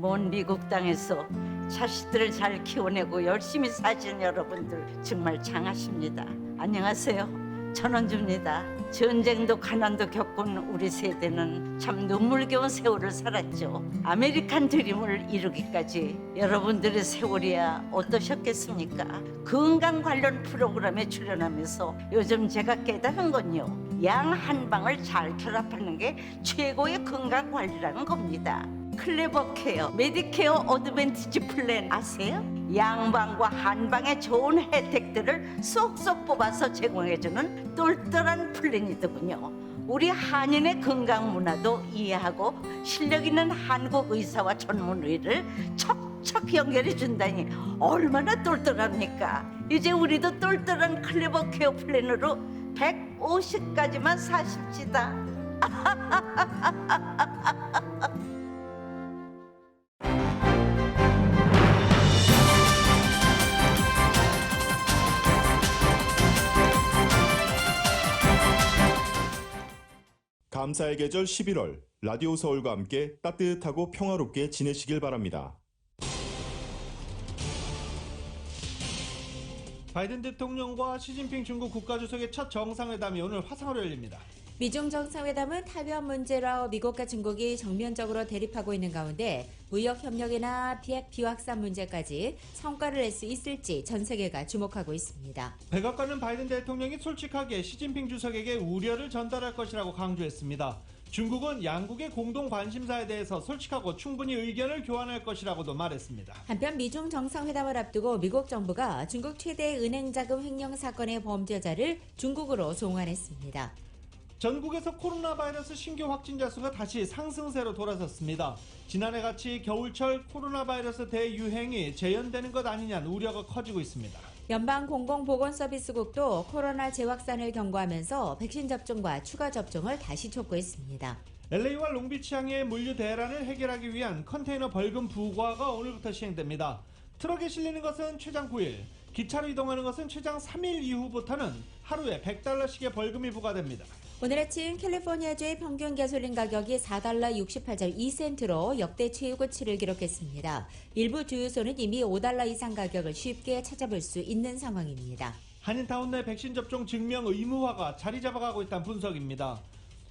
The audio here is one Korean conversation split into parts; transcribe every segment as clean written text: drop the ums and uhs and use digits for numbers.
먼 미국 땅에서 자식들을 잘 키워내고 열심히 사신 여러분들 정말 장하십니다. 안녕하세요. 전원주입니다. 전쟁도 가난도 겪은 우리 세대는 참 눈물겨운 세월을 살았죠. 아메리칸 드림을 이루기까지 여러분들의 세월이야 어떠셨겠습니까? 건강 관련 프로그램에 출연하면서 요즘 제가 깨달은 건요, 양 한 방을 잘 결합하는 게 최고의 건강 관리라는 겁니다. 클레버 케어, 메디케어 어드밴티지 플랜 아세요? 양방과 한방의 좋은 혜택들을 쏙쏙 뽑아서 제공해주는 똘똘한 플랜이더군요. 우리 한인의 건강 문화도 이해하고 실력 있는 한국 의사와 전문의를 척척 연결해 준다니 얼마나 똘똘합니까? 이제 우리도 똘똘한 클레버 케어 플랜으로 150까지만 사십시다. 감사의 계절 11월 라디오 서울과 함께 따뜻하고 평화롭게 지내시길 바랍니다. 바이든 대통령과 시진핑 중국 국가주석의 첫 정상회담이 오늘 화상으로 열립니다. 미중 정상회담은 타이완 문제로 미국과 중국이 정면적으로 대립하고 있는 가운데 무역 협력이나 비확산 문제까지 성과를 낼 수 있을지 전 세계가 주목하고 있습니다. 백악관은 바이든 대통령이 솔직하게 시진핑 주석에게 우려를 전달할 것이라고 강조했습니다. 중국은 양국의 공동 관심사에 대해서 솔직하고 충분히 의견을 교환할 것이라고도 말했습니다. 한편 미중 정상회담을 앞두고 미국 정부가 중국 최대 은행 자금 횡령 사건의 범죄자를 중국으로 송환했습니다. 전국에서 코로나 바이러스 신규 확진자 수가 다시 상승세로 돌아섰습니다. 지난해같이 겨울철 코로나 바이러스 대유행이 재현되는 것 아니냐는 우려가 커지고 있습니다. 연방공공보건서비스국도 코로나 재확산을 경고하면서 백신 접종과 추가 접종을 다시 촉구했습니다. LA와 롱비치항의 물류 대란을 해결하기 위한 컨테이너 벌금 부과가 오늘부터 시행됩니다. 트럭에 실리는 것은 최장 9일, 기차로 이동하는 것은 최장 3일 이후부터는 하루에 $100씩의 벌금이 부과됩니다. 오늘 아침 캘리포니아주의 평균 가솔린 가격이 $4 68.2센트로 역대 최고치를 기록했습니다. 일부 주유소는 이미 $5 이상 가격을 쉽게 찾아볼 수 있는 상황입니다. 한인타운 내 백신 접종 증명 의무화가 자리 잡아가고 있다는 분석입니다.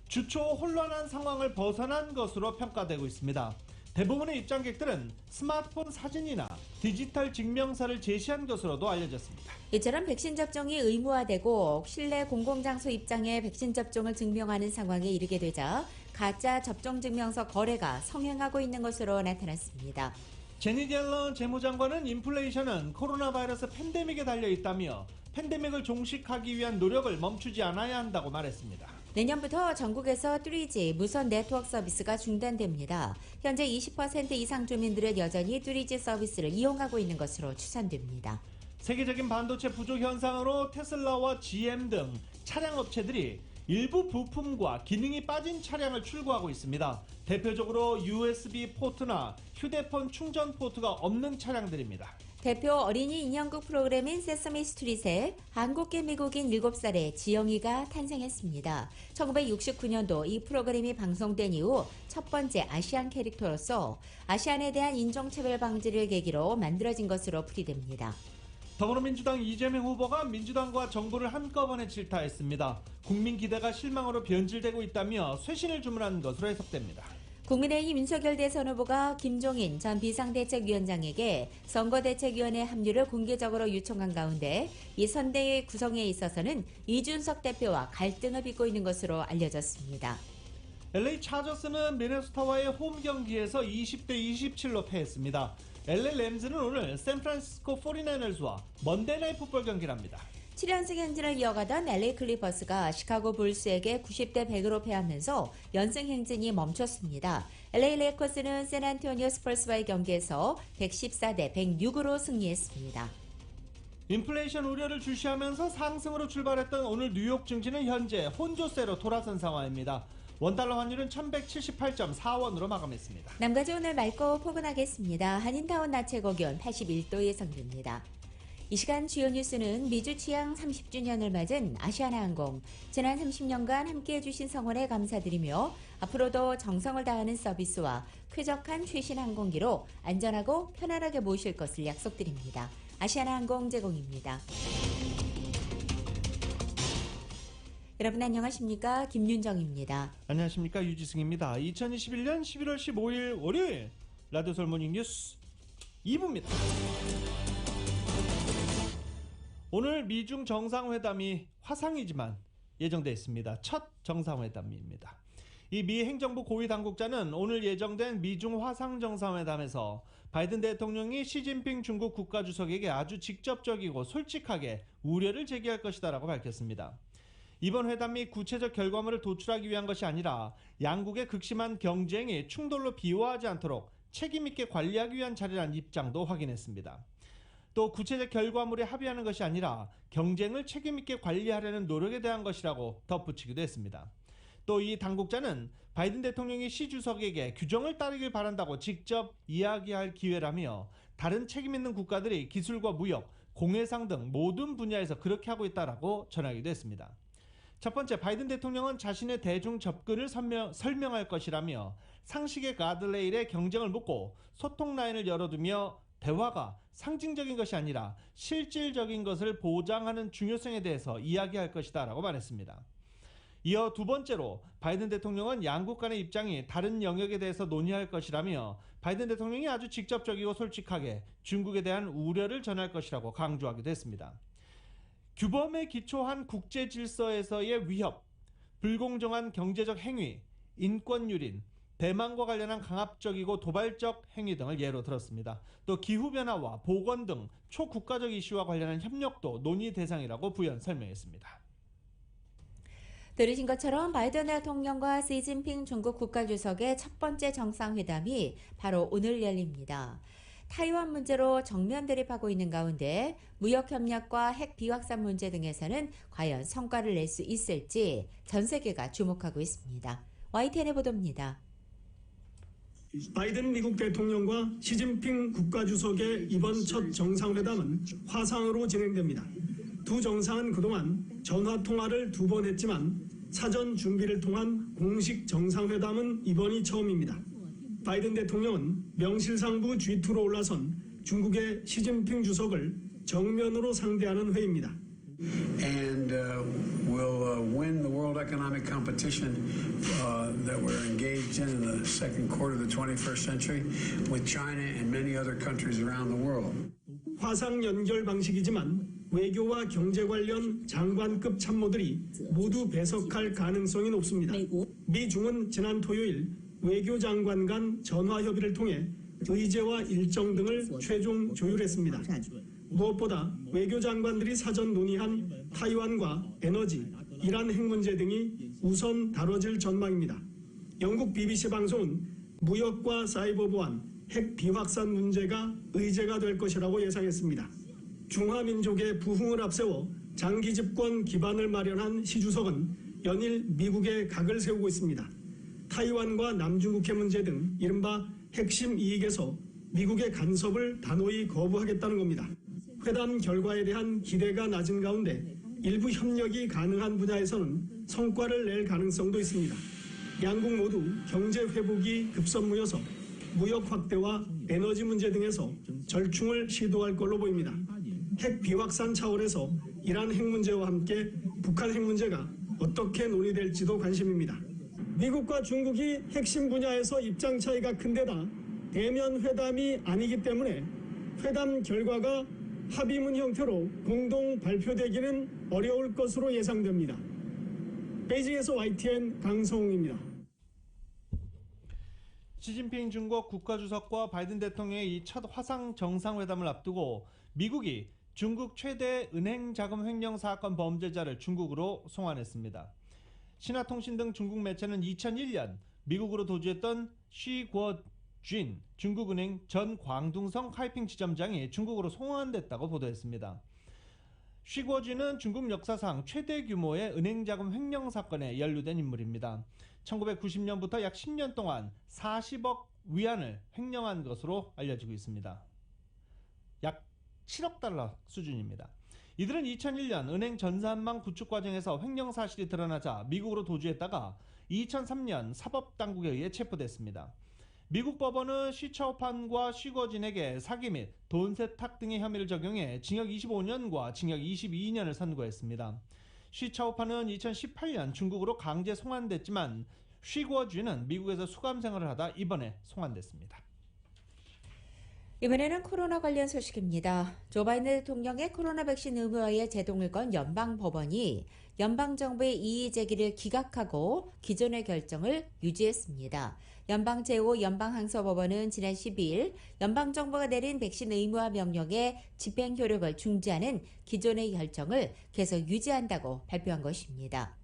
주초 혼란한 상황을 벗어난 것으로 평가되고 있습니다. 대부분의 입장객들은 스마트폰 사진이나 디지털 증명서를 제시한 것으로도 알려졌습니다. 이처럼 백신 접종이 의무화되고 실내 공공장소 입장에 백신 접종을 증명하는 상황에 이르게 되자 가짜 접종 증명서 거래가 성행하고 있는 것으로 나타났습니다. 제니 옐런 재무장관은 인플레이션은 코로나 바이러스 팬데믹에 달려있다며 팬데믹을 종식하기 위한 노력을 멈추지 않아야 한다고 말했습니다. 내년부터 전국에서 3G 무선 네트워크 서비스가 중단됩니다. 현재 20% 이상 주민들은 여전히 3G 서비스를 이용하고 있는 것으로 추산됩니다. 세계적인 반도체 부족 현상으로 테슬라와 GM 등 차량 업체들이 일부 부품과 기능이 빠진 차량을 출고하고 있습니다. 대표적으로 USB 포트나 휴대폰 충전 포트가 없는 차량들입니다. 대표 어린이 인형극 프로그램인 세서미 스트릿에 한국계 미국인 7살의 지영이가 탄생했습니다. 1969년도 이 프로그램이 방송된 이후 첫 번째 아시안 캐릭터로서 아시안에 대한 인종차별 방지를 계기로 만들어진 것으로 풀이됩니다. 더불어민주당 이재명 후보가 민주당과 정부를 한꺼번에 질타했습니다. 국민 기대가 실망으로 변질되고 있다며 쇄신을 주문한 것으로 해석됩니다. 국민의힘 윤석열 대선 후보가 김종인 전 비상대책위원장에게 선거대책위원회 합류를 공개적으로 요청한 가운데 이 선대위 구성에 있어서는 이준석 대표와 갈등을 빚고 있는 것으로 알려졌습니다. LA 차저스는 미네소타와의 홈 경기에서 20대 27로 패했습니다. LA 램즈는 오늘 샌프란시스코 49ers와 먼데이 나잇 풋볼 경기를 합니다. 7연승 행진을 이어가던 LA 클리퍼스가 시카고 불스에게 90대 100으로 패하면서 연승 행진이 멈췄습니다. LA 레이커스는 샌안토니오 스퍼스와의 경기에서 114대 106으로 승리했습니다. 인플레이션 우려를 주시하면서 상승으로 출발했던 오늘 뉴욕 증시는 현재 혼조세로 돌아선 상황입니다. 원달러 환율은 1178.4원으로 마감했습니다. 남가주 오늘 맑고 포근하겠습니다. 한인타운 낮 최고 기온 81도 예상됩니다. 이 시간 주요 뉴스는 미주 취항 30주년을 맞은 아시아나항공, 지난 30년간 함께해 주신 성원에 감사드리며 앞으로도 정성을 다하는 서비스와 쾌적한 최신 항공기로 안전하고 편안하게 모실 것을 약속드립니다. 아시아나항공 제공입니다. 여러분 안녕하십니까? 김윤정입니다. 안녕하십니까? 유지승입니다. 2021년 11월 15일 월요일 라디오 설모닝 뉴스 2부입니다. 오늘 미중 정상회담이 화상이지만 예정돼 있습니다. 첫 정상회담입니다. 이 미 행정부 고위 당국자는 오늘 예정된 미중 화상 정상회담에서 바이든 대통령이 시진핑 중국 국가주석에게 아주 직접적이고 솔직하게 우려를 제기할 것이다라고 밝혔습니다. 이번 회담이 구체적 결과물을 도출하기 위한 것이 아니라 양국의 극심한 경쟁이 충돌로 비화하지 않도록 책임있게 관리하기 위한 자리라는 입장도 확인했습니다. 또 구체적 결과물에 합의하는 것이 아니라 경쟁을 책임있게 관리하려는 노력에 대한 것이라고 덧붙이기도 했습니다. 또 이 당국자는 바이든 대통령이 시 주석에게 규정을 따르길 바란다고 직접 이야기할 기회라며 다른 책임있는 국가들이 기술과 무역, 공해상 등 모든 분야에서 그렇게 하고 있다라고 전하기도 했습니다. 첫 번째, 바이든 대통령은 자신의 대중 접근을 설명할 것이라며 상식의 가드레일에 경쟁을 묻고 소통 라인을 열어두며 대화가 상징적인 것이 아니라 실질적인 것을 보장하는 중요성에 대해서 이야기할 것이다 라고 말했습니다. 이어 두 번째로 바이든 대통령은 양국 간의 입장이 다른 영역에 대해서 논의할 것이라며 바이든 대통령이 아주 직접적이고 솔직하게 중국에 대한 우려를 전할 것이라고 강조하기도 했습니다. 규범에 기초한 국제 질서에서의 위협, 불공정한 경제적 행위, 인권 유린, 대만과 관련한 강압적이고 도발적 행위 등을 예로 들었습니다. 또 기후변화와 보건 등 초국가적 이슈와 관련한 협력도 논의 대상이라고 부연 설명했습니다. 들으신 것처럼 바이든 대통령과 시진핑 중국 국가주석의 첫 번째 정상회담이 바로 오늘 열립니다. 타이완 문제로 정면 대립하고 있는 가운데 무역협력과 핵 비확산 문제 등에서는 과연 성과를 낼 수 있을지 전 세계가 주목하고 있습니다. YTN의 보도입니다. 바이든 미국 대통령과 시진핑 국가주석의 이번 첫 정상회담은 화상으로 진행됩니다. 두 정상은 그동안 전화통화를 2번 했지만 사전 준비를 통한 공식 정상회담은 이번이 처음입니다. 바이든 대통령은 명실상부 G2로 올라선 중국의 시진핑 주석을 정면으로 상대하는 회의입니다. And we'll win the world economic competition that we're engaged in the second quarter of the 21st century with China and many other countries around the world. 화상 연결 방식이지만 외교와 경제 관련 장관급 참모들이 모두 배석할 가능성이 높습니다. 미중은 지난 토요일 외교장관 간 전화 협의를 통해 의제와 일정 등을 최종 조율했습니다. 무엇보다 외교장관들이 사전 논의한 타이완과 에너지, 이란 핵 문제 등이 우선 다뤄질 전망입니다. 영국 BBC 방송은 무역과 사이버 보안, 핵 비확산 문제가 의제가 될 것이라고 예상했습니다. 중화민족의 부흥을 앞세워 장기 집권 기반을 마련한 시 주석은 연일 미국에 각을 세우고 있습니다. 타이완과 남중국해 문제 등 이른바 핵심 이익에서 미국의 간섭을 단호히 거부하겠다는 겁니다. 회담 결과에 대한 기대가 낮은 가운데 일부 협력이 가능한 분야에서는 성과를 낼 가능성도 있습니다. 양국 모두 경제 회복이 급선무여서 무역 확대와 에너지 문제 등에서 절충을 시도할 걸로 보입니다. 핵 비확산 차원에서 이란 핵 문제와 함께 북한 핵 문제가 어떻게 논의될지도 관심입니다. 미국과 중국이 핵심 분야에서 입장 차이가 큰 데다 대면 회담이 아니기 때문에 회담 결과가 합의문 형태로 공동 발표되기는 어려울 것으로 예상됩니다. 베이징에서 YTN 강성웅입니다. 시진핑 중국 국가주석과 바이든 대통령의 이 첫 화상 정상회담을 앞두고 미국이 중국 최대 은행 자금 횡령 사건 범죄자를 중국으로 송환했습니다. 신화통신 등 중국 매체는 2001년 미국으로 도주했던 쉬궈쥔 중국은행 전 광둥성 카이핑 지점장이 중국으로 송환됐다고 보도했습니다. 쉬궈쥔은 중국 역사상 최대 규모의 은행 자금 횡령 사건에 연루된 인물입니다. 1990년부터 약 10년 동안 40억 위안을 횡령한 것으로 알려지고 있습니다. 약 7억 달러 수준입니다. 이들은 2001년 은행 전산망 구축 과정에서 횡령 사실이 드러나자 미국으로 도주했다가 2003년 사법당국에 의해 체포됐습니다. 미국 법원은 쉬차오판과 쉬거진에게 사기 및 돈 세탁 등의 혐의를 적용해 징역 25년과 징역 22년을 선고했습니다. 쉬차오판은 2018년 중국으로 강제 송환됐지만 쉬거진은 미국에서 수감 생활을 하다 이번에 송환됐습니다. 이번에는 코로나 관련 소식입니다. 조 바이든 대통령의 코로나 백신 의무화에 제동을 건 연방법원이 연방정부의 이의 제기를 기각하고 기존의 결정을 유지했습니다. 연방 제5 연방항소법원은 지난 12일 연방정부가 내린 백신 의무화 명령의 집행 효력을 중지하는 기존의 결정을 계속 유지한다고 발표한 것입니다.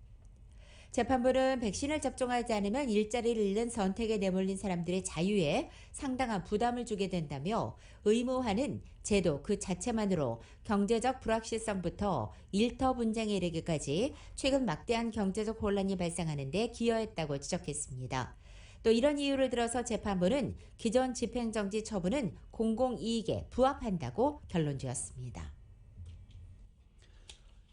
재판부는 백신을 접종하지 않으면 일자리를 잃는 선택에 내몰린 사람들의 자유에 상당한 부담을 주게 된다며 의무화는 제도 그 자체만으로 경제적 불확실성부터 일터 분쟁에 이르기까지 최근 막대한 경제적 혼란이 발생하는 데 기여했다고 지적했습니다. 또 이런 이유를 들어서 재판부는 기존 집행정지 처분은 공공이익에 부합한다고 결론 지었습니다.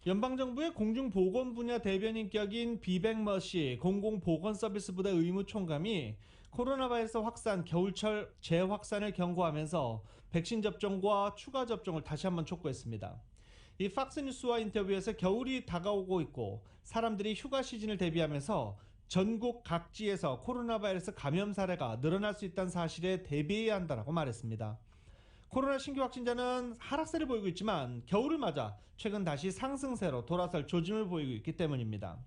연방정부의 공중보건 분야 대변인격인 비백머시 공공보건서비스부대 의무총감이 코로나 바이러스 확산 겨울철 재확산을 경고하면서 백신 접종과 추가 접종을 다시 한번 촉구했습니다. 이 팍스뉴스와 인터뷰에서 겨울이 다가오고 있고 사람들이 휴가 시즌을 대비하면서 전국 각지에서 코로나 바이러스 감염 사례가 늘어날 수 있다는 사실에 대비해야 한다고 말했습니다. 코로나 신규 확진자는 하락세를 보이고 있지만 겨울을 맞아 최근 다시 상승세로 돌아설 조짐을 보이고 있기 때문입니다.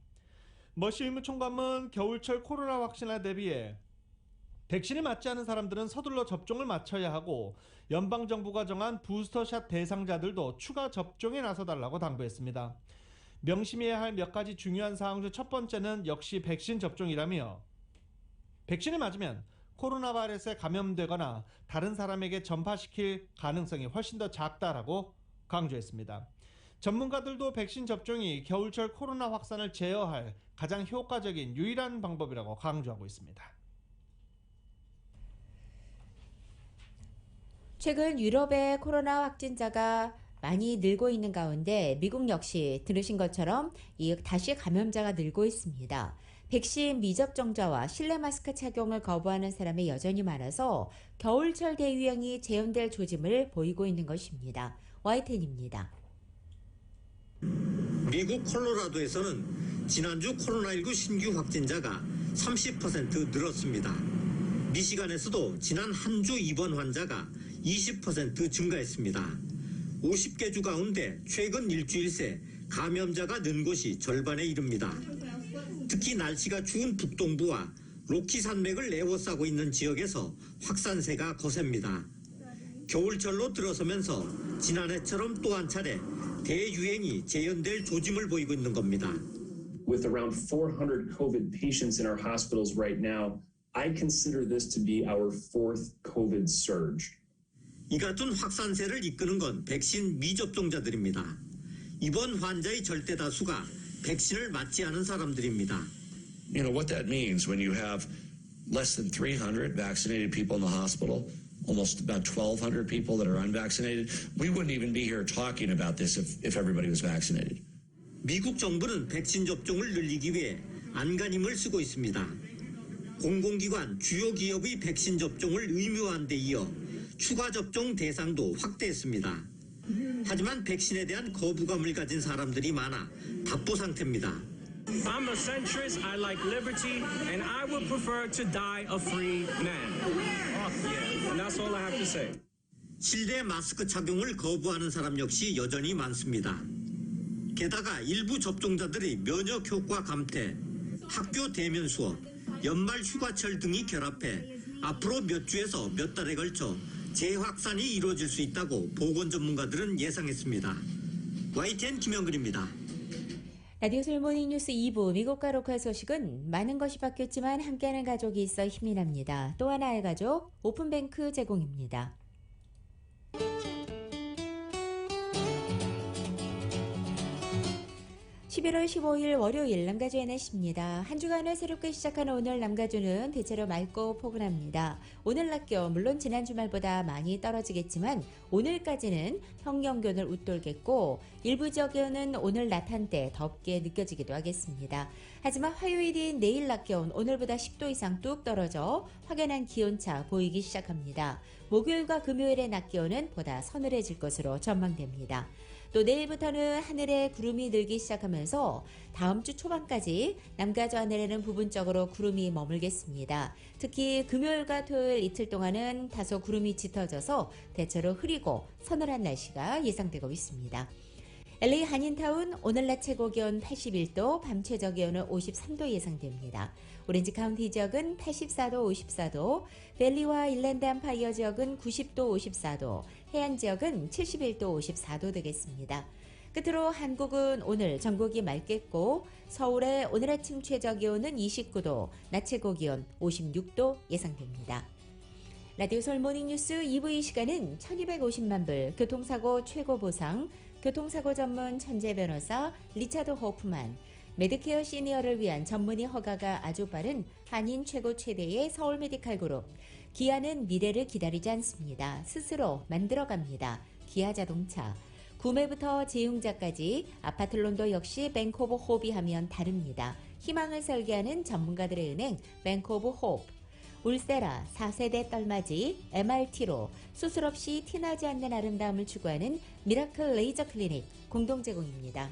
머시 의무총감은 겨울철 코로나 확진에 대비해 백신이 맞지 않은 사람들은 서둘러 접종을 마쳐야 하고 연방정부가 정한 부스터샷 대상자들도 추가 접종에 나서달라고 당부했습니다. 명심해야 할 몇 가지 중요한 사항 중 첫 번째는 역시 백신 접종이라며 백신을 맞으면 코로나 바이러스에 감염되거나 다른 사람에게 전파시킬 가능성이 훨씬 더 작다라고 강조했습니다. 전문가들도 백신 접종이 겨울철 코로나 확산을 제어할 가장 효과적인 유일한 방법이라고 강조하고 있습니다. 최근 유럽의 코로나 확진자가 많이 늘고 있는 가운데 미국 역시 들으신 것처럼 다시 감염자가 늘고 있습니다. 백신 미접종자와 실내 마스크 착용을 거부하는 사람이 여전히 많아서 겨울철 대유행이 재현될 조짐을 보이고 있는 것입니다. Y10입니다. 미국 콜로라도에서는 지난주 코로나19 신규 확진자가 30% 늘었습니다. 미시간에서도 지난 한 주 입원 환자가 20% 증가했습니다. 50개 주 가운데 최근 일주일 새 감염자가 는 곳이 절반에 이릅니다. 특히 날씨가 추운 북동부와 로키 산맥을 에워싸고 있는 지역에서 확산세가 거셉니다. 겨울철로 들어서면서 지난해처럼 또 한 차례 대유행이 재현될 조짐을 보이고 있는 겁니다. With around 400 COVID patients in our hospitals right now, I consider this to be our fourth COVID surge. 이 같은 확산세를 이끄는 건 백신 미접종자들입니다. 이번 환자의 절대 다수가 백신을 맞지 않은 사람들입니다. You know what that means when you have less than 300 vaccinated people in the hospital, almost about 1,200 people that are unvaccinated. We wouldn't even be here talking about this if everybody was vaccinated. 미국 정부는 백신 접종을 늘리기 위해 안간힘을 쓰고 있습니다. 공공기관, 주요 기업의 백신 접종을 의무화한 데 이어 추가 접종 대상도 확대했습니다. 하지만 백신에 대한 거부감을 가진 사람들이 많아 답보 상태입니다. I'm a centrist, I like liberty, and I would prefer to die a free man. Yeah, and that's all I have to say. 실내 마스크 착용을 거부하는 사람 역시 여전히 많습니다. 게다가 일부 접종자들이 면역 효과 감퇴, 학교 대면 수업, 연말 휴가철 등이 결합해 앞으로 몇 주에서 몇 달에 걸쳐 재확산이 이루어질 수 있다고 보건 전문가들은 예상했습니다. YTN 김영근입니다. 라디오 솔모닝 뉴스 2부 미국과 로컬 소식은 많은 것이 바뀌었지만 함께하는 가족이 있어 힘이 납니다. 또 하나의 가족 오픈뱅크 제공입니다. 11월 15일 월요일 남가주의 날씨입니다. 한 주간을 새롭게 시작하는 오늘 남가주는 대체로 맑고 포근합니다. 오늘 낮 기온 물론 지난 주말보다 많이 떨어지겠지만 오늘까지는 평년기온을 웃돌겠고 일부 지역에는 오늘 낮 한때 덥게 느껴지기도 하겠습니다. 하지만 화요일인 내일 낮 기온 오늘보다 10도 이상 뚝 떨어져 확연한 기온차 보이기 시작합니다. 목요일과 금요일의 낮 기온은 보다 서늘해질 것으로 전망됩니다. 또 내일부터는 하늘에 구름이 늘기 시작하면서 다음 주 초반까지 남가주 하늘에는 부분적으로 구름이 머물겠습니다. 특히 금요일과 토요일 이틀 동안은 다소 구름이 짙어져서 대체로 흐리고 서늘한 날씨가 예상되고 있습니다. LA 한인타운 오늘 낮 최고 기온 81도, 밤 최저 기온은 53도 예상됩니다. 오렌지 카운티 지역은 84도, 54도, 밸리와 일랜드 암파이어 지역은 90도, 54도, 해안 지역은 71도, 54도 되겠습니다. 끝으로 한국은 오늘 전국이 맑겠고 서울의 오늘 아침 최저 기온은 29도, 낮 최고 기온 56도 예상됩니다. 라디오 서울 모닝뉴스 2부 이 시간은 1250만 불 교통사고 최고 보상 교통사고 전문 천재 변호사 리차드 호프만, 메디케어 시니어를 위한 전문의 허가가 아주 빠른 한인 최고 최대의 서울 메디칼 그룹, 기아는 미래를 기다리지 않습니다. 스스로 만들어갑니다. 기아 자동차, 구매부터 재용자까지 아파트론도 역시 뱅크 오브 호흡이 하면 다릅니다. 희망을 설계하는 전문가들의 은행 뱅크 오브 호흡, 울세라 4세대 떨맞이 MRT로 수술 없이 티나지 않는 아름다움을 추구하는 미라클 레이저 클리닉 공동 제공입니다.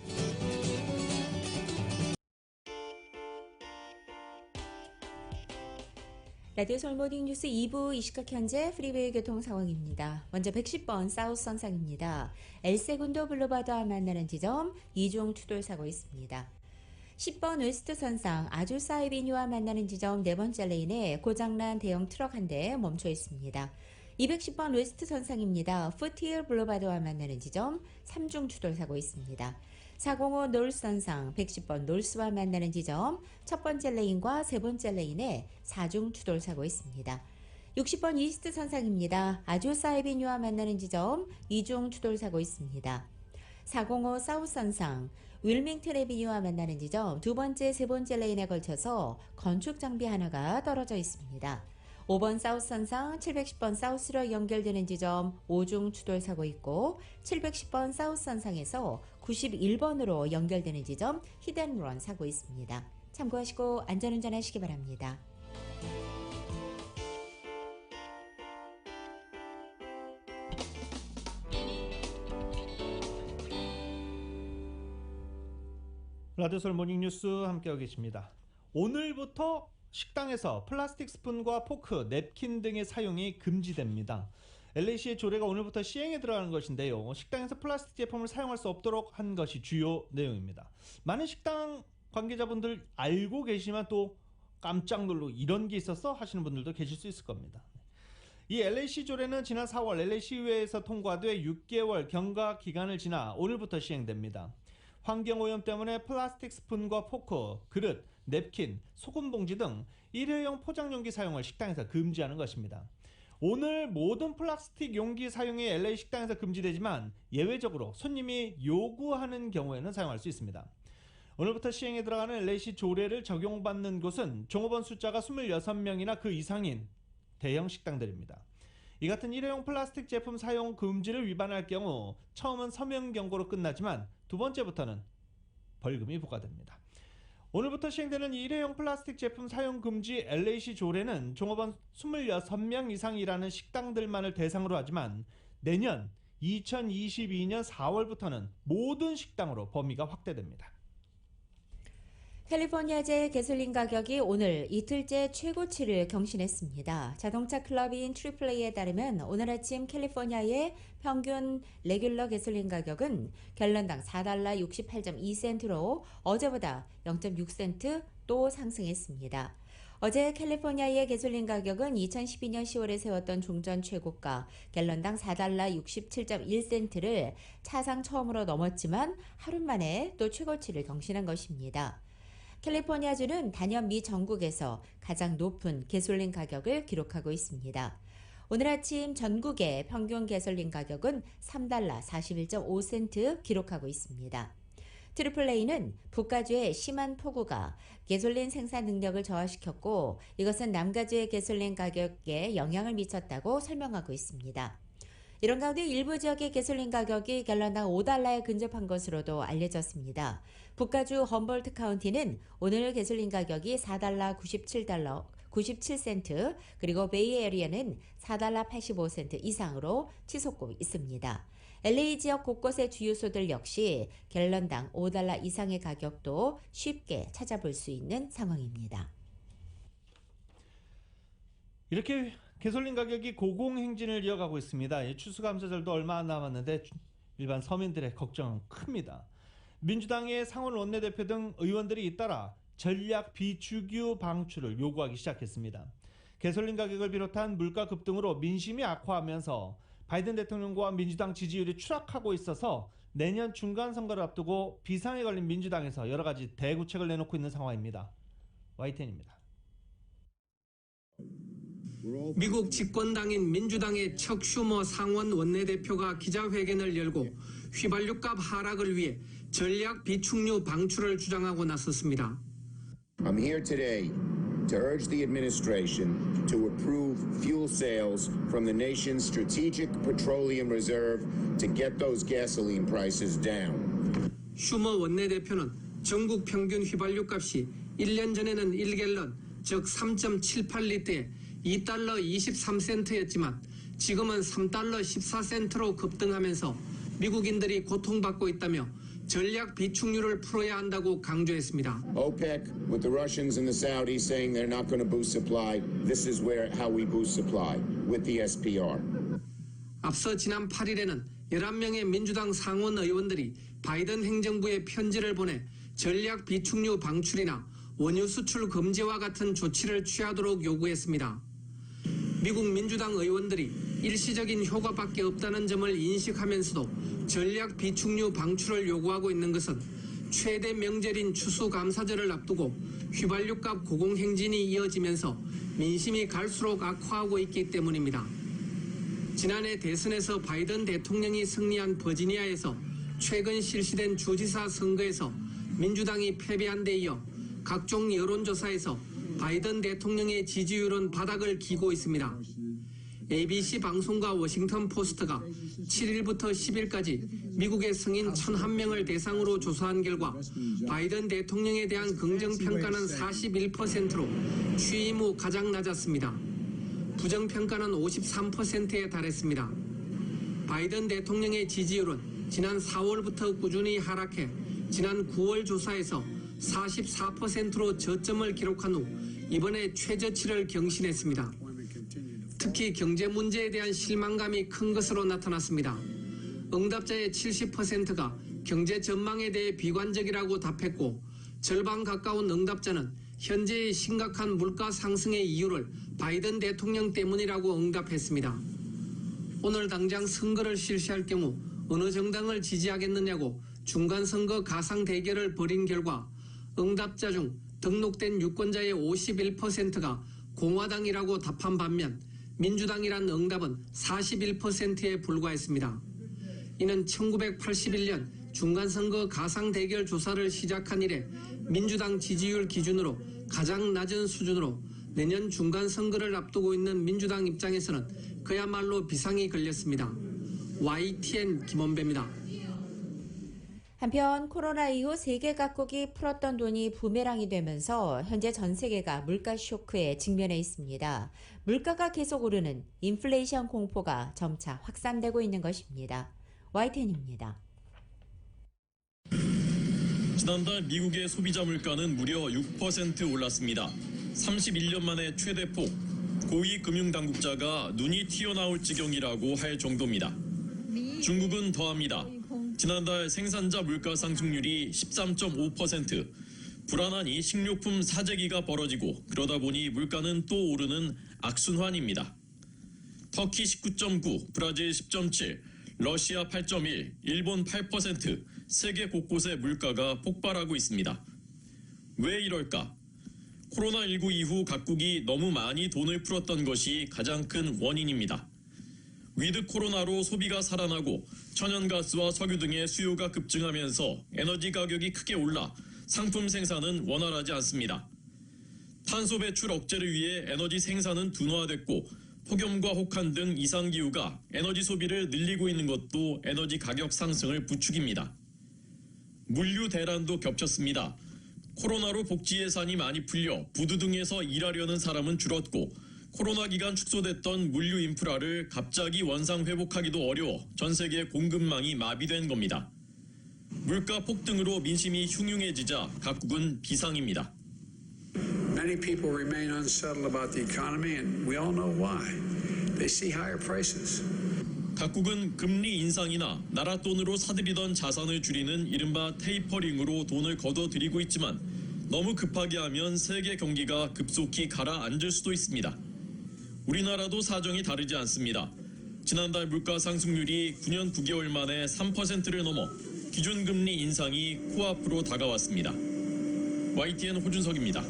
라디오 서울 모닝뉴스 2부 이 시각 현재 프리웨이 교통 상황입니다. 먼저 110번 사우스 선상입니다. 엘세군도 블루바드와 만나는 지점 2중 추돌 사고 있습니다. 10번 웨스트 선상 아주사 에비뉴와 만나는 지점 4번째 레인에 고장난 대형 트럭 한 대 멈춰 있습니다. 210번 웨스트 선상입니다. 푸티일 블루바드와 만나는 지점 3중 추돌 사고 있습니다. 405 놀스 선상 110번 놀스와 만나는 지점 첫 번째 레인과 세 번째 레인에 4중 추돌 사고 있습니다. 60번 이스트 선상입니다. 아주사 에비뉴와 만나는 지점 2중 추돌 사고 있습니다. 405 사우스 선상 윌밍턴 에비뉴와 만나는 지점 두 번째, 세 번째 레인에 걸쳐서 건축 장비 하나가 떨어져 있습니다. 5번 사우스 선상 710번 사우스로 연결되는 지점 5중 추돌 사고 있고 710번 사우스 선상에서 91번으로 연결되는 지점 히든런 사고 있습니다. 참고하시고 안전운전 하시기 바랍니다. 라디오 서울 모닝뉴스 함께하고 계십니다. 오늘부터 식당에서 플라스틱 스푼과 포크, 냅킨 등의 사용이 금지됩니다. LA시의 조례가 오늘부터 시행에 들어가는 것인데요. 식당에서 플라스틱 제품을 사용할 수 없도록 한 것이 주요 내용입니다. 많은 식당 관계자분들 알고 계시지만 또 깜짝 놀고 이런 게 있었어? 하시는 분들도 계실 수 있을 겁니다. 이 LA시 조례는 지난 4월 LA시의회에서 통과돼 6개월 경과 기간을 지나 오늘부터 시행됩니다. 환경오염 때문에 플라스틱 스푼과 포크, 그릇, 냅킨, 소금 봉지 등 일회용 포장 용기 사용을 식당에서 금지하는 것입니다. 오늘 모든 플라스틱 용기 사용이 LA 식당에서 금지되지만 예외적으로 손님이 요구하는 경우에는 사용할 수 있습니다. 오늘부터 시행에 들어가는 LA시 조례를 적용받는 곳은 종업원 숫자가 26명이나 그 이상인 대형 식당들입니다. 이 같은 일회용 플라스틱 제품 사용 금지를 위반할 경우 처음은 서명 경고로 끝나지만 두 번째부터는 벌금이 부과됩니다. 오늘부터 시행되는 일회용 플라스틱 제품 사용 금지 LA시 조례는 종업원 26명 이상 일하는 식당들만을 대상으로 하지만 내년 2022년 4월부터는 모든 식당으로 범위가 확대됩니다. 캘리포니아제 가솔린 가격이 오늘 이틀째 최고치를 경신했습니다. 자동차 클럽인 트리플레이에 따르면 오늘 아침 캘리포니아의 평균 레귤러 가솔린 가격은 갤런당 4달러 68.2센트로 어제보다 0.6센트 또 상승했습니다. 어제 캘리포니아의 가솔린 가격은 2012년 10월에 세웠던 종전 최고가 갤런당 4달러 67.1센트를 차상 처음으로 넘었지만 하루 만에 또 최고치를 경신한 것입니다. 캘리포니아주는 단연 미 전국에서 가장 높은 가솔린 가격을 기록하고 있습니다. 오늘 아침 전국의 평균 가솔린 가격은 3달러 41.5센트 기록하고 있습니다. 트리플A는 북가주의 심한 폭우가 가솔린 생산 능력을 저하시켰고 이것은 남가주의 가솔린 가격에 영향을 미쳤다고 설명하고 있습니다. 이런 가운데 일부 지역의 가솔린 가격이 갤런당 $5에 근접한 것으로도 알려졌습니다. 북가주 험볼트 카운티는 오늘 가솔린 가격이 $4 97센트 그리고 베이에리어는 $4 85센트 이상으로 치솟고 있습니다. LA 지역 곳곳의 주유소들 역시 갤런당 $5 이상의 가격도 쉽게 찾아볼 수 있는 상황입니다. 이렇게 가솔린 가격이 고공행진을 이어가고 있습니다. 추수감사절도 얼마 안 남았는데 일반 서민들의 걱정은 큽니다. 민주당의 상원 원내대표 등 의원들이 잇따라 전략 비축유 방출을 요구하기 시작했습니다. 가솔린 가격을 비롯한 물가 급등으로 민심이 악화하면서 바이든 대통령과 민주당 지지율이 추락하고 있어서 내년 중간 선거를 앞두고 비상에 걸린 민주당에서 여러 가지 대구책을 내놓고 있는 상황입니다. YTN입니다. 미국 집권당인 민주당의 척 슈머 상원 원내대표가 기자회견을 열고 휘발유값 하락을 위해 전략 비축유 방출을 주장하고 나섰습니다. I'm here today to urge the administration to approve fuel sales from the nation's strategic petroleum reserve to get those gasoline prices down. 슈머 원내대표는 전국 평균 휘발유 값이 1년 전에는 1갤런, 즉 3.78리터에 $2 23센트였지만 지금은 $3 14센트로 급등하면서 미국인들이 고통받고 있다며 전략 비축유를 풀어야 한다고 강조했습니다. OPEC with the Russians and the Saudis saying they're not going to boost supply. This is how we boost supply with the SPR. 앞서 지난 8일에는 11명의 민주당 상원 의원들이 바이든 행정부에 편지를 보내 전략 비축유 방출이나 원유 수출 금지와 같은 조치를 취하도록 요구했습니다. 미국 민주당 의원들이 일시적인 효과밖에 없다는 점을 인식하면서도 전략 비축유 방출을 요구하고 있는 것은 최대 명절인 추수감사절을 앞두고 휘발유값 고공행진이 이어지면서 민심이 갈수록 악화하고 있기 때문입니다. 지난해 대선에서 바이든 대통령이 승리한 버지니아에서 최근 실시된 주지사 선거에서 민주당이 패배한 데 이어 각종 여론조사에서 바이든 대통령의 지지율은 바닥을 기고 있습니다. ABC 방송과 워싱턴 포스트가 7일부터 10일까지 미국의 성인 1,001명을 대상으로 조사한 결과 바이든 대통령에 대한 긍정평가는 41%로 취임 후 가장 낮았습니다. 부정평가는 53%에 달했습니다. 바이든 대통령의 지지율은 지난 4월부터 꾸준히 하락해 지난 9월 조사에서 44%로 저점을 기록한 후 이번에 최저치를 경신했습니다. 특히 경제 문제에 대한 실망감이 큰 것으로 나타났습니다. 응답자의 70%가 경제 전망에 대해 비관적이라고 답했고 절반 가까운 응답자는 현재의 심각한 물가 상승의 이유를 바이든 대통령 때문이라고 응답했습니다. 오늘 당장 선거를 실시할 경우 어느 정당을 지지하겠느냐고 중간선거 가상 대결을 벌인 결과 응답자 중 등록된 유권자의 51%가 공화당이라고 답한 반면 민주당이란 응답은 41%에 불과했습니다. 이는 1981년 중간선거 가상 대결 조사를 시작한 이래 민주당 지지율 기준으로 가장 낮은 수준으로 내년 중간선거를 앞두고 있는 민주당 입장에서는 그야말로 비상이 걸렸습니다. YTN 김원배입니다. 한편 코로나 이후 세계 각국이 풀었던 돈이 부메랑이 되면서 현재 전 세계가 물가 쇼크에 직면해 있습니다. 물가가 계속 오르는 인플레이션 공포가 점차 확산되고 있는 것입니다. YTN입니다. 지난달 미국의 소비자 물가는 무려 6% 올랐습니다. 31년 만에 최대폭, 고위 금융당국자가 눈이 튀어나올 지경이라고 할 정도입니다. 중국은 더합니다. 지난달 생산자 물가 상승률이 13.5%, 불안하니 식료품 사재기가 벌어지고 그러다 보니 물가는 또 오르는 악순환입니다. 터키 19.9, 브라질 10.7, 러시아 8.1, 일본 8%, 세계 곳곳의 물가가 폭발하고 있습니다. 왜 이럴까? 코로나19 이후 각국이 너무 많이 돈을 풀었던 것이 가장 큰 원인입니다. 위드 코로나로 소비가 살아나고 천연가스와 석유 등의 수요가 급증하면서 에너지 가격이 크게 올라 상품 생산은 원활하지 않습니다. 탄소 배출 억제를 위해 에너지 생산은 둔화됐고 폭염과 혹한 등 이상기후가 에너지 소비를 늘리고 있는 것도 에너지 가격 상승을 부추깁니다. 물류 대란도 겹쳤습니다. 코로나로 복지 예산이 많이 풀려 부두등에서 일하려는 사람은 줄었고 코로나 기간 축소됐던 물류 인프라를 갑자기 원상 회복하기도 어려워 전 세계 공급망이 마비된 겁니다. 물가 폭등으로 민심이 흉흉해지자 각국은 비상입니다. Many people remain unsettled about the economy, and we all know why. They see higher prices. 각국은 금리 인상이나 나라 돈으로 사들이던 자산을 줄이는 이른바 테이퍼링으로 돈을 걷어들이고 있지만 너무 급하게 하면 세계 경기가 급속히 가라앉을 수도 있습니다. 우리나라도 사정이 다르지 않습니다. 지난달 물가 상승률이 9년 9개월 만에 3%를 넘어 기준금리 인상이 코앞으로 다가왔습니다. YTN 호준석입니다.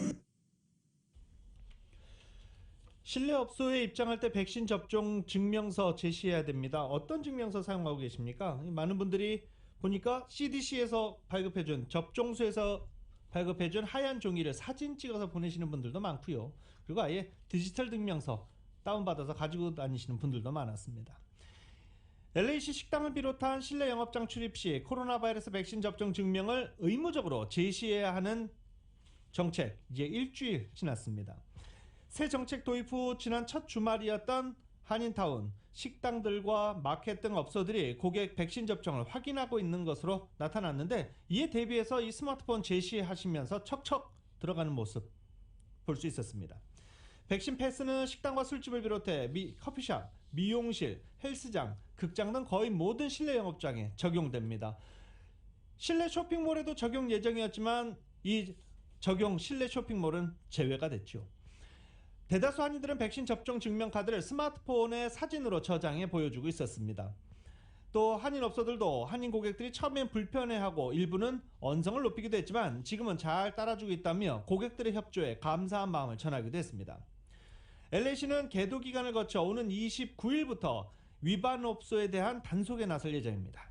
실내 업소에 입장할 때 백신 접종 증명서 제시해야 됩니다. 어떤 증명서 사용하고 계십니까? 많은 분들이 보니까 CDC에서 발급해준, 접종소에서 발급해준 하얀 종이를 사진 찍어서 보내시는 분들도 많고요. 그리고 아예 디지털 증명서 다운받아서 가지고 다니시는 분들도 많았습니다. LA시 식당을 비롯한 실내 영업장 출입 시 코로나 바이러스 백신 접종 증명을 의무적으로 제시해야 하는 정책, 이제 일주일 지났습니다. 새 정책 도입 후 지난 첫 주말이었던 한인타운, 식당들과 마켓 등 업소들이 고객 백신 접종을 확인하고 있는 것으로 나타났는데, 이에 대비해서 이 스마트폰 제시하시면서 척척 들어가는 모습 볼 수 있었습니다. 백신 패스는 식당과 술집을 비롯해 커피숍, 미용실, 헬스장, 극장 등 거의 모든 실내 영업장에 적용됩니다. 실내 쇼핑몰에도 적용 예정이었지만 이 적용 실내 쇼핑몰은 제외가 됐죠. 대다수 한인들은 백신 접종 증명카드를 스마트폰에 사진으로 저장해 보여주고 있었습니다. 또 한인 업소들도 한인 고객들이 처음엔 불편해하고 일부는 언성을 높이기도 했지만 지금은 잘 따라주고 있다며 고객들의 협조에 감사한 마음을 전하기도 했습니다. LA시는 계도 기간을 거쳐 오는 29일부터 위반 업소에 대한 단속에 나설 예정입니다.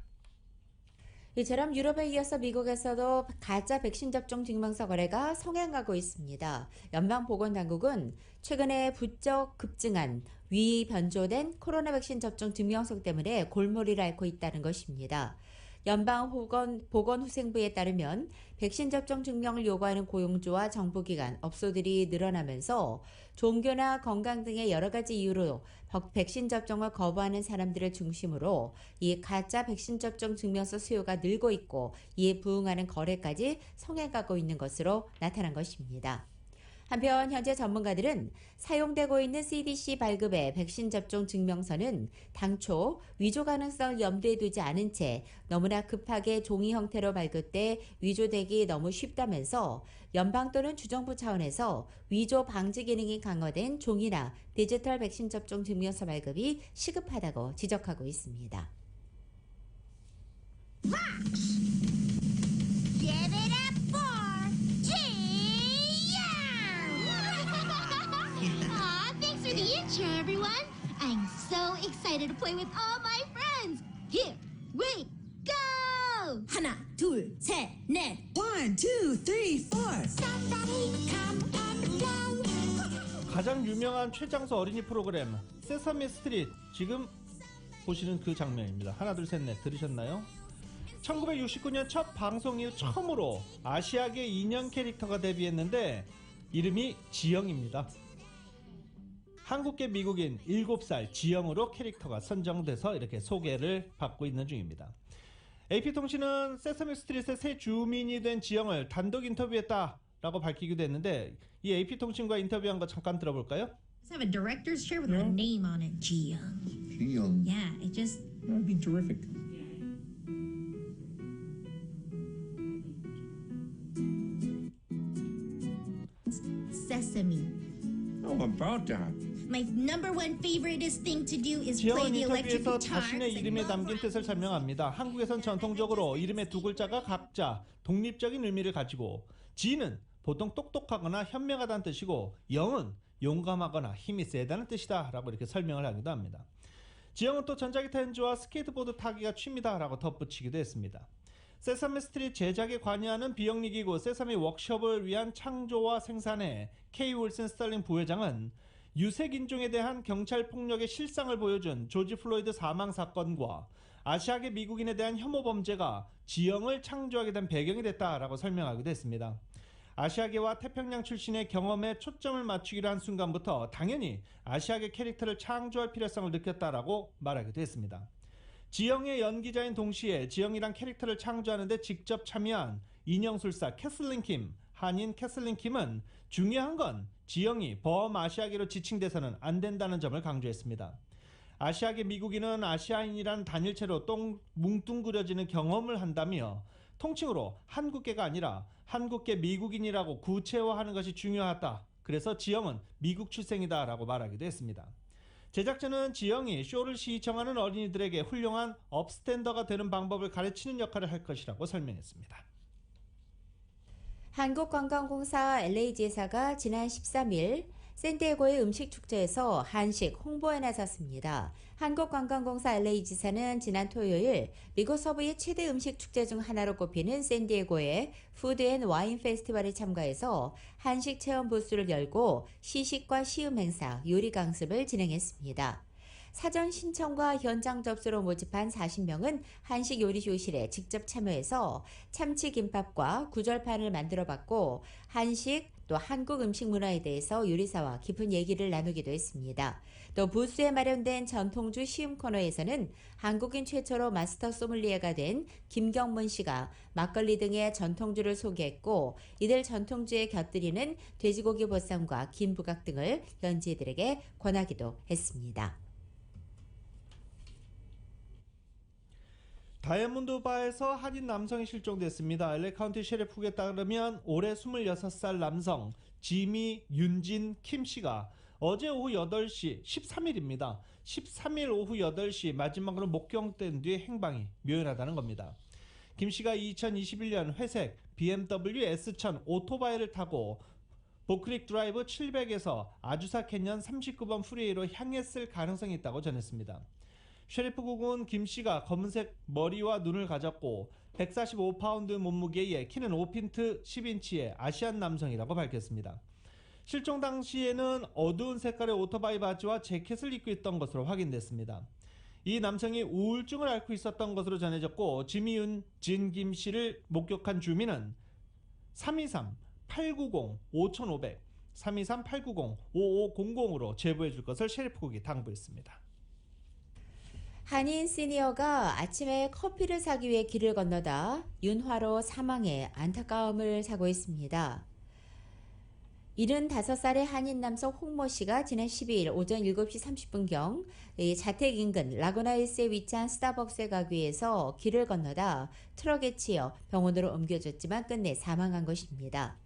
이처럼 유럽에 이어서 미국에서도 가짜 백신 접종 증명서 거래가 성행하고 있습니다. 연방보건당국은 최근에 부쩍 급증한 위 변조된 코로나 백신 접종 증명서 때문에 골머리를 앓고 있다는 것입니다. 연방보건후생부에 따르면 백신 접종 증명을 요구하는 고용주와 정부기관, 업소들이 늘어나면서 종교나 건강 등의 여러 가지 이유로 백신 접종을 거부하는 사람들을 중심으로 이 가짜 백신 접종 증명서 수요가 늘고 있고 이에 부응하는 거래까지 성행하고 있는 것으로 나타난 것입니다. 한편 현재 전문가들은 사용되고 있는 CDC 발급의 백신 접종 증명서는 당초 위조 가능성을 염두에 두지 않은 채 너무나 급하게 종이 형태로 발급돼 위조되기 너무 쉽다면서 연방 또는 주정부 차원에서 위조 방지 기능이 강화된 종이나 디지털 백신 접종 증명서 발급이 시급하다고 지적하고 있습니다. For the intro, everyone. I'm so excited to play with all my friends. Here we go. 하나, 둘, 셋, 넷. 1, 2, 3, 4. Somebody come and go. 가장 유명한 최장수 어린이 프로그램 세서미 스트릿, 지금 보시는 그 장면입니다. 하나, 둘, 셋, 넷 들으셨나요? 1969년 첫 방송 이후 처음으로 아시아계 인형 캐릭터가 데뷔했는데 이름이 지영입니다. 한국계 미국인 7살 지영으로 캐릭터가 선정돼서 이렇게 소개를 받고 있는 중입니다. AP통신은 세서미 스트릿의 새 주민이 된 지영을 단독 인터뷰했다라고 밝히기도 했는데, 이 AP통신과 인터뷰한 거 잠깐 들어볼까요? Let's have a director's chair with my name on it, Jiyoung. Jiyoung. Yeah, it just... That would be terrific. Sesame. How about that? My number one favoriteest thing to do is play 지영은 the electric 인터뷰에서 guitar. 자신의 이름의 담긴 뜻을 설명합니다. 한국에선 전통적으로 이름의 두 글자가 각자 독립적인 의미를 가지고, 지는 보통 똑똑하거나 현명하다는 뜻이고, 영은 용감하거나 힘이 세다는 뜻이다 라고 이렇게 설명을 하기도 합니다. 지영은 또 전자기타 연주와 스케이트보드 타기가 취미다라고 덧붙이기도 했습니다. 세사미 스트릿 제작에 관여하는 비영리기구 세사미 워크숍을 위한 창조와 생산의 K. 윌슨 스털링 부회장은 유색인종에 대한 경찰 폭력의 실상을 보여준 조지 플로이드 사망 사건과 아시아계 미국인에 대한 혐오 범죄가 지영을 창조하게 된 배경이 됐다라고 설명하기도 했습니다. 아시아계와 태평양 출신의 경험에 초점을 맞추기로 한 순간부터 당연히 아시아계 캐릭터를 창조할 필요성을 느꼈다라고 말하기도 했습니다. 지영의 연기자인 동시에 지영이란 캐릭터를 창조하는 데 직접 참여한 인형술사 캐슬린 킴, 한인 캐슬린 킴은 중요한 건 지영이 범아시아계로 지칭돼서는 안 된다는 점을 강조했습니다. 아시아계 미국인은 아시아인이란 단일체로 뭉뚱그려지는 경험을 한다며 통칭으로 한국계가 아니라 한국계 미국인이라고 구체화하는 것이 중요하다. 그래서 지영은 미국 출생이다 라고 말하기도 했습니다. 제작진은 지영이 쇼를 시청하는 어린이들에게 훌륭한 업스탠더가 되는 방법을 가르치는 역할을 할 것이라고 설명했습니다. 한국관광공사 LA지사가 지난 13일 샌디에고의 음식축제에서 한식 홍보에 나섰습니다. 한국관광공사 LA지사는 지난 토요일 미국 서부의 최대 음식축제 중 하나로 꼽히는 샌디에고의 푸드 앤 와인 페스티벌에 참가해서 한식 체험 부스를 열고 시식과 시음 행사, 요리 강습을 진행했습니다. 사전 신청과 현장 접수로 모집한 40명은 한식 요리 교실에 직접 참여해서 참치김밥과 구절판을 만들어봤고 한식 또 한국 음식 문화에 대해서 요리사와 깊은 얘기를 나누기도 했습니다. 또 부스에 마련된 전통주 시음 코너에서는 한국인 최초로 마스터 소믈리에가 된 김경문 씨가 막걸리 등의 전통주를 소개했고 이들 전통주에 곁들이는 돼지고기 보쌈과 김부각 등을 현지인들에게 권하기도 했습니다. 다이아몬드 바에서 한인 남성이 실종됐습니다. LA 카운티 셰리프에 따르면 올해 26살 남성 지미 윤진 킴 씨가 어제 오후 8시 13일입니다. 13일 오후 8시 마지막으로 목격된 뒤 행방이 묘연하다는 겁니다. 김 씨가 2021년 회색 BMW S1000 오토바이를 타고 보크릭 드라이브 700에서 아주사 캐년 39번 프리웨이로 향했을 가능성이 있다고 전했습니다. 셰리프국은 김 씨가 검은색 머리와 눈을 가졌고 145파운드 몸무게에 키는 5핀트 10인치의 아시안 남성이라고 밝혔습니다. 실종 당시에는 어두운 색깔의 오토바이 바지와 재킷을 입고 있던 것으로 확인됐습니다. 이 남성이 우울증을 앓고 있었던 것으로 전해졌고 지미윤 진 김 씨를 목격한 주민은 323-890-5500, 323-890-5500으로 제보해 줄 것을 셰리프국이 당부했습니다. 한인 시니어가 아침에 커피를 사기 위해 길을 건너다 윤화로 사망해 안타까움을 사고 있습니다. 75살의 한인 남성 홍모 씨가 지난 12일 오전 7시 30분경 자택 인근 라구나힐스에 위치한 스타벅스에 가기 위해서 길을 건너다 트럭에 치여 병원으로 옮겨졌지만 끝내 사망한 것입니다.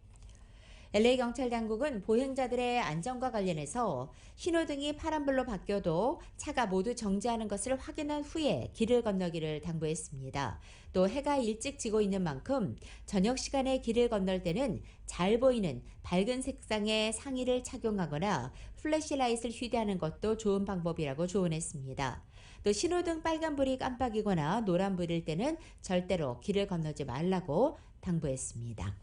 LA 경찰 당국은 보행자들의 안전과 관련해서 신호등이 파란불로 바뀌어도 차가 모두 정지하는 것을 확인한 후에 길을 건너기를 당부했습니다. 또 해가 일찍 지고 있는 만큼 저녁 시간에 길을 건널 때는 잘 보이는 밝은 색상의 상의를 착용하거나 플래시라이트를 휴대하는 것도 좋은 방법이라고 조언했습니다. 또 신호등 빨간불이 깜빡이거나 노란불일 때는 절대로 길을 건너지 말라고 당부했습니다.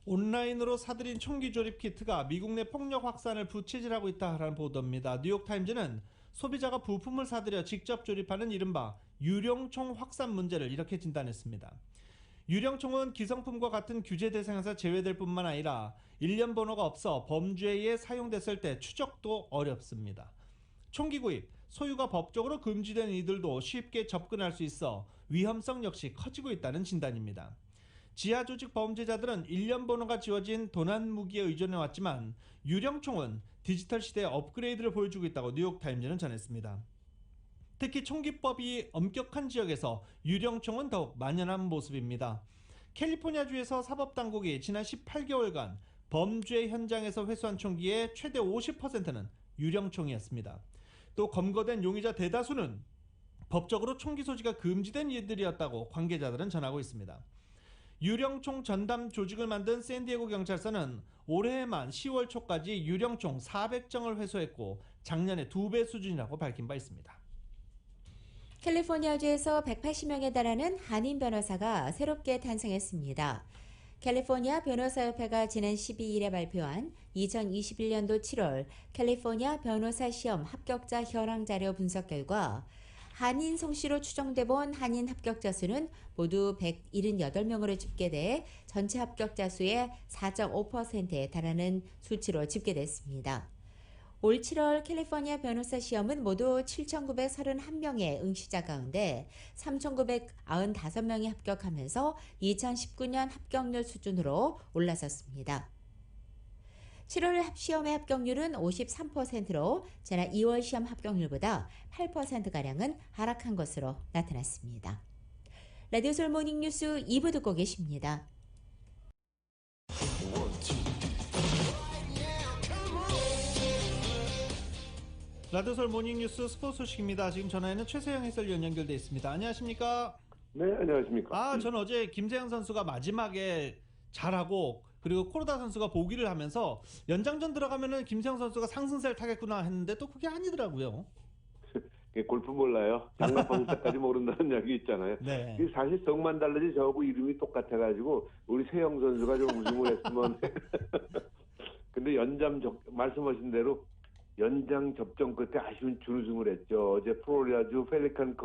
온라인으로 사들인 총기 조립 키트가 미국 내 폭력 확산을 부채질하고 있다라는 보도입니다. 뉴욕타임즈는 소비자가 부품을 사들여 직접 조립하는 이른바 유령총 확산 문제를 이렇게 진단했습니다. 유령총은 기성품과 같은 규제 대상에서 제외될 뿐만 아니라 일련 번호가 없어 범죄에 사용됐을 때 추적도 어렵습니다. 총기 구입, 소유가 법적으로 금지된 이들도 쉽게 접근할 수 있어 위험성 역시 커지고 있다는 진단입니다. 지하 조직 범죄자들은 일련 번호가 지워진 도난 무기에 의존해왔지만 유령총은 디지털 시대의 업그레이드를 보여주고 있다고 뉴욕타임즈는 전했습니다. 특히 총기법이 엄격한 지역에서 유령총은 더욱 만연한 모습입니다. 캘리포니아주에서 사법당국이 지난 18개월간 범죄 현장에서 회수한 총기의 최대 50%는 유령총이었습니다. 또 검거된 용의자 대다수는 법적으로 총기 소지가 금지된 이들이었다고 관계자들은 전하고 있습니다. 유령총 전담 조직을 만든 샌디에고 경찰서는 올해에만 10월 초까지 유령총 400정을 회수했고 작년의 2배 수준이라고 밝힌 바 있습니다. 캘리포니아주에서 180명에 달하는 한인 변호사가 새롭게 탄생했습니다. 캘리포니아 변호사협회가 지난 12일에 발표한 2021년도 7월 캘리포니아 변호사 시험 합격자 현황 자료 분석 결과 한인 성씨로 추정돼 본 한인 합격자 수는 모두 178명으로 집계돼 전체 합격자 수의 4.5%에 달하는 수치로 집계됐습니다. 올 7월 캘리포니아 변호사 시험은 모두 7,931명의 응시자 가운데 3,995명이 합격하면서 2019년 합격률 수준으로 올라섰습니다. 7월 시험의 합격률은 53%로 지난 2월 시험 합격률보다 8%가량은 하락한 것으로 나타났습니다. 라디오 서울 모닝뉴스 2부 듣고 계십니다. 라디오 서울 모닝뉴스 스포츠 소식입니다. 지금 전화에는 최세영 해설위원 연결돼 있습니다. 안녕하십니까? 네, 안녕하십니까? 전 어제 김세영 선수가 마지막에 잘하고 그리고 코르다 선수가 보기를 하면서 연장전 들어가면은 김세영 선수가 상승세를 타겠구나 했는데 또 그게 아니더라고요. 골프 몰라요. 장갑 때까지 모른다는 이야기 있잖아요. 네. 사실 성만 달라지 저하고 이름이 똑같아가지고 우리 세영 선수가 좀 우승을 했으면. 근데 말씀하신 대로 연장 접전 끝에 아쉬운 준우승을 했죠. 어제 플로리다주 펠리칸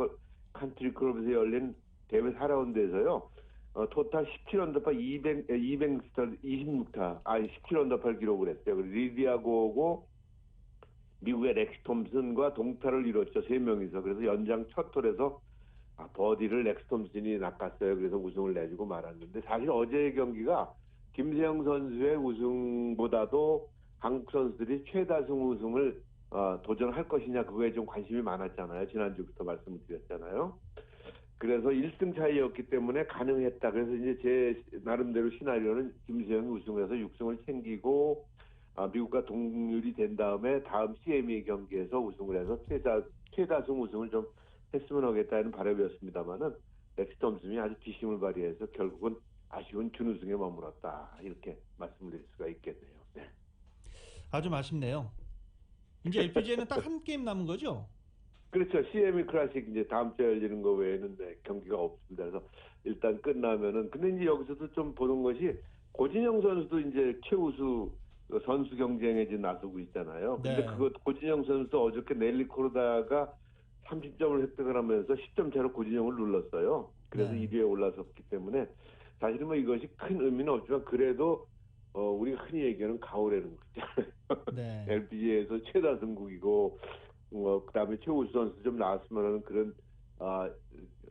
컨트리 클럽에서 열린 대회 4라운드에서요. 토탈 17언더파 26타, 17언더파를 기록을 했어요. 그리고 리디아고고 미국의 렉시 톰슨과 동타를 이뤘죠. 3명이서. 그래서 연장 첫 홀에서 버디를 렉시 톰슨이 낚았어요. 그래서 우승을 내주고 말았는데 사실 어제의 경기가 김세영 선수의 우승보다도 한국 선수들이 최다승 우승을 도전할 것이냐 그거에 좀 관심이 많았잖아요. 지난주부터 말씀을 드렸잖아요. 그래서 1등 차이였기 때문에 가능했다. 그래서 이제 제 나름대로 시나리오는 김세영이 우승해서 6승을 챙기고 미국과 동률이 된 다음에 다음 CME 경기에서 우승을 해서 최다승 우승을 좀 했으면 하겠다는 바람이었습니다만은 렉시 톰슨이 아주 뒷심을 발휘해서 결국은 아쉬운 준우승에 머물렀다. 이렇게 말씀을 드릴 수가 있겠네요. 네. 아주 아쉽네요. 이제 LPGA는 딱 한 게임 남은 거죠? 그렇죠. CME 클래식 이제 다음 주에 열리는 거 외에는 경기가 없습니다. 그래서 일단 끝나면은 근데 이제 여기서도 좀 보는 것이 고진영 선수도 이제 최우수 선수 경쟁에 지금 나서고 있잖아요. 근데 그거 고진영 선수도 어저께 넬리 코르다가 30점을 획득을 하면서 10점 차로 고진영을 눌렀어요. 그래서 1위에 올라섰기 때문에 사실은 뭐 이것이 큰 의미는 없지만 그래도 우리가 흔히 얘기하는 가오라는 거 있잖아요. 네. LPGA에서 최다 승국이고 그다음에 최우수 선수 좀 나왔으면 하는 그런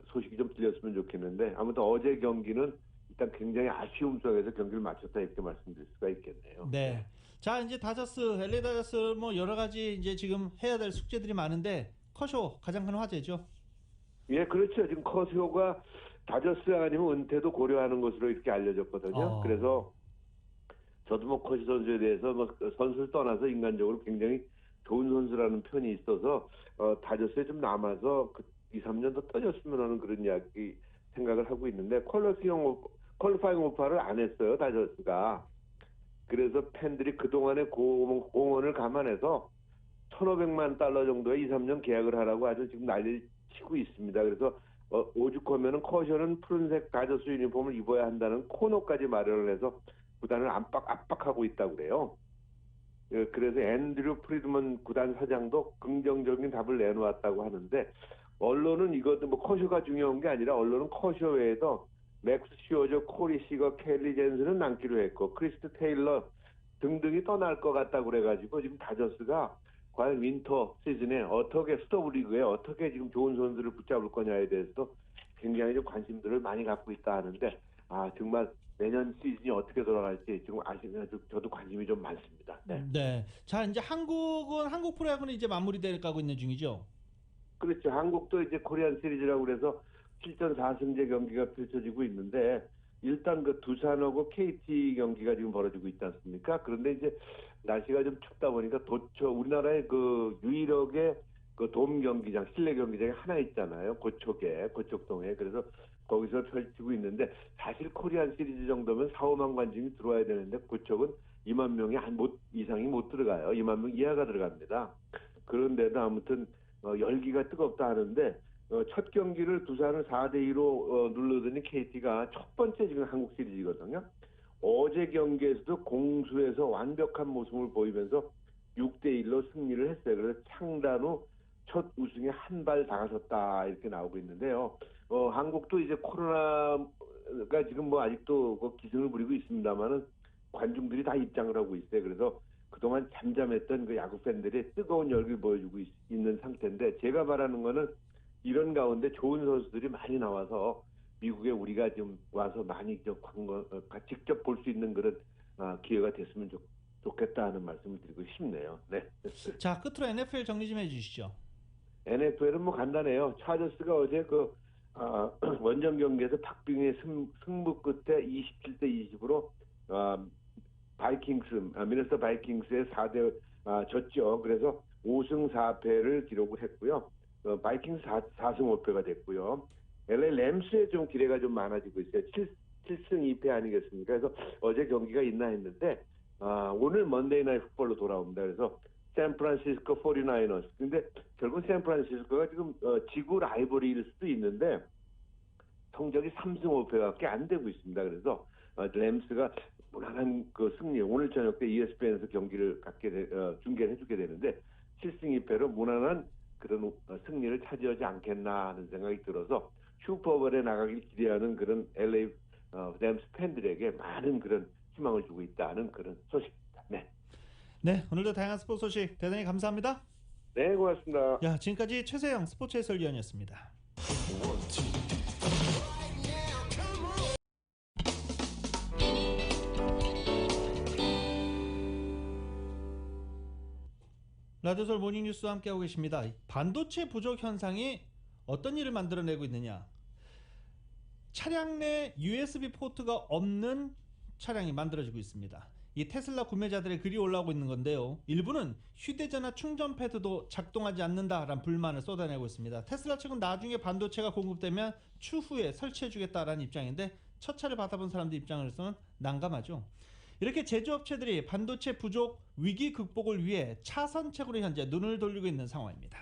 소식이 좀 들렸으면 좋겠는데 아무튼 어제 경기는 일단 굉장히 아쉬움 속에서 경기를 마쳤다 이렇게 말씀드릴 수가 있겠네요. 네. 자 이제 LA 다저스 뭐 여러 가지 이제 지금 해야 될 숙제들이 많은데 커쇼 가장 큰 화제죠. 예, 그렇죠. 지금 커쇼가 다저스 아니면 은퇴도 고려하는 것으로 이렇게 알려졌거든요. 그래서 저도 뭐 커쇼 선수에 대해서 뭐 선수를 떠나서 인간적으로 굉장히 좋은 선수라는 편이 있어서 다저스에 좀 남아서 2, 3년 더 떠졌으면 하는 그런 이야기 생각을 하고 있는데 퀄리파잉 오파를 안 했어요. 다저스가. 그래서 팬들이 그동안의 공헌을 감안해서 $1,500만 정도의 2, 3년 계약을 하라고 아주 지금 난리 치고 있습니다. 그래서 오죽하면은 커쇼는 푸른색 다저스 유니폼을 입어야 한다는 코너까지 마련을 해서 구단을 압박하고 있다고 그래요. 그래서 앤드류 프리드먼 구단 사장도 긍정적인 답을 내놓았다고 하는데 언론은 이것도 뭐 커쇼가 중요한 게 아니라 언론은 커쇼 외에도 맥스 슈어저, 코리 시거, 켈리 젠슨은 남기로 했고 크리스트 테일러 등등이 떠날 것 같다고 그래가지고 지금 다저스가 과연 윈터 시즌에 어떻게 스토브 리그에 어떻게 지금 좋은 선수를 붙잡을 거냐에 대해서도 굉장히 좀 관심들을 많이 갖고 있다 하는데 정말 내년 시즌이 어떻게 돌아갈지 지금 저도 관심이 좀 많습니다. 네. 네. 자 이제 한국 프로야구는 이제 마무리될 가고 있는 중이죠. 그렇죠. 한국도 이제 코리안 시리즈라고 그래서 7전 4승제 경기가 펼쳐지고 있는데 일단 그 두산하고 KT 경기가 지금 벌어지고 있지 않습니까? 그런데 이제 날씨가 좀 춥다 보니까 우리나라의 그 유일하게 그 돔 경기장, 실내 경기장이 하나 있잖아요. 고척동에. 그래서 거기서 펼치고 있는데 사실 코리안 시리즈 정도면 4, 5만 관중이 들어와야 되는데 고척은 2만 명이 이상이 못 들어가요. 2만 명 이하가 들어갑니다. 그런데도 아무튼 열기가 뜨겁다 하는데 첫 경기를 두산을 4대2로 누르더니 KT가 첫 번째 지금 한국 시리즈거든요. 어제 경기에서도 공수에서 완벽한 모습을 보이면서 6대1로 승리를 했어요. 그래서 창단 후 첫 우승에 한 발 다가섰다 이렇게 나오고 있는데요. 한국도 이제 코로나가 지금 뭐 아직도 기승을 부리고 있습니다만은 관중들이 다 입장을 하고 있어요. 그래서 그동안 잠잠했던 그 야구 팬들이 뜨거운 열기를 보여주고 있는 상태인데 제가 바라는 거는 이런 가운데 좋은 선수들이 많이 나와서 미국에 우리가 좀 와서 많이 직접 볼 수 있는 그런 기회가 됐으면 좋겠다 하는 말씀을 드리고 싶네요. 네. 자, 끝으로 NFL 정리 좀 해주시죠. NFL은 뭐 간단해요. 차저스가 어제 원정 경기에서 박빙의 승부 끝에 27대 20으로 미네소타 바이킹스에 4대 졌죠. 그래서 5승 4패를 기록을 했고요. 바이킹스 4승 5패가 됐고요. LA 램스에 좀 기대가 좀 많아지고 있어요. 7승 2패 아니겠습니까? 그래서 어제 경기가 있나 했는데 오늘 먼데이 나잇 풋볼로 돌아옵니다. 그래서 샌프란시스코 49ers. 근데 결국 샌프란시스코가 지금 지구 라이벌일 수도 있는데 성적이 3승 5패밖에 안 되고 있습니다. 그래서 램스가 무난한 그 승리, 오늘 저녁 때 ESPN에서 경기를 중계를 해주게 되는데 7승 2패로 무난한 그런 승리를 차지하지 않겠나 하는 생각이 들어서 슈퍼볼에 나가길 기대하는 그런 LA 램스 팬들에게 많은 그런 희망을 주고 있다는 그런 소식입니다. 네. 네, 오늘도 다양한 스포츠 소식 대단히 감사합니다. 네, 고맙습니다. 지금까지 최세영 스포츠 해설위원이었습니다. 라디오솔 모닝뉴스와 함께하고 계십니다. 반도체 부족 현상이 어떤 일을 만들어내고 있느냐. 차량 내 USB 포트가 없는 차량이 만들어지고 있습니다. 이 테슬라 구매자들의 글이 올라오고 있는 건데요. 일부는 휴대전화 충전 패드도 작동하지 않는다라는 불만을 쏟아내고 있습니다. 테슬라 측은 나중에 반도체가 공급되면 추후에 설치해주겠다라는 입장인데 첫 차를 받아본 사람들 입장으로서는 난감하죠. 이렇게 제조업체들이 반도체 부족 위기 극복을 위해 차선책으로 현재 눈을 돌리고 있는 상황입니다.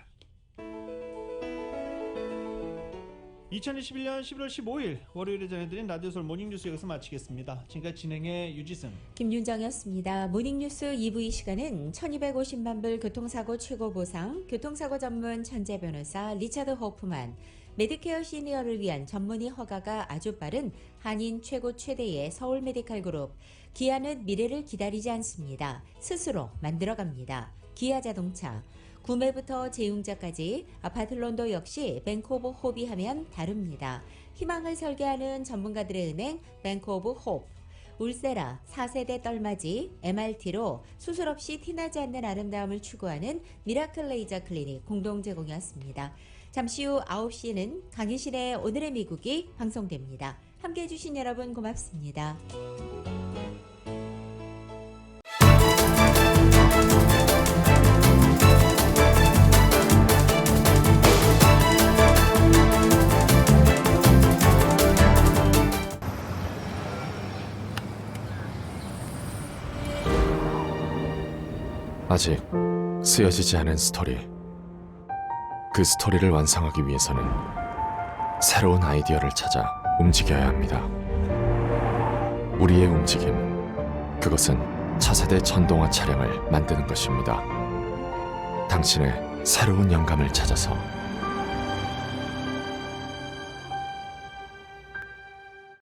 2021년 11월 15일 월요일에 전해드린 라디오솔 모닝뉴스 여기서 마치겠습니다. 지금까지 진행의 유지승, 김윤정이었습니다. 모닝뉴스 2부 이 시간은 1250만 불 교통사고 최고보상, 교통사고 전문 천재 변호사 리차드 호프만, 메디케어 시니어를 위한 전문의 허가가 아주 빠른 한인 최고 최대의 서울 메디칼 그룹, 기아는 미래를 기다리지 않습니다. 스스로 만들어갑니다. 기아자동차, 구매부터 재융자까지 아파트론도 역시 뱅크 오브 홉이 하면 다릅니다. 희망을 설계하는 전문가들의 은행 뱅크 오브 홉, 울세라 4세대 떨맞이 MRT로 수술 없이 티나지 않는 아름다움을 추구하는 미라클 레이저 클리닉 공동 제공이었습니다. 잠시 후 9시에는 강희신의 오늘의 미국이 방송됩니다. 함께해 주신 여러분 고맙습니다. 아직 쓰여지지 않은 스토리. 그 스토리를 완성하기 위해서는 새로운 아이디어를 찾아 움직여야 합니다. 우리의 움직임, 그것은 차세대 전동화 차량을 만드는 것입니다. 당신의 새로운 영감을 찾아서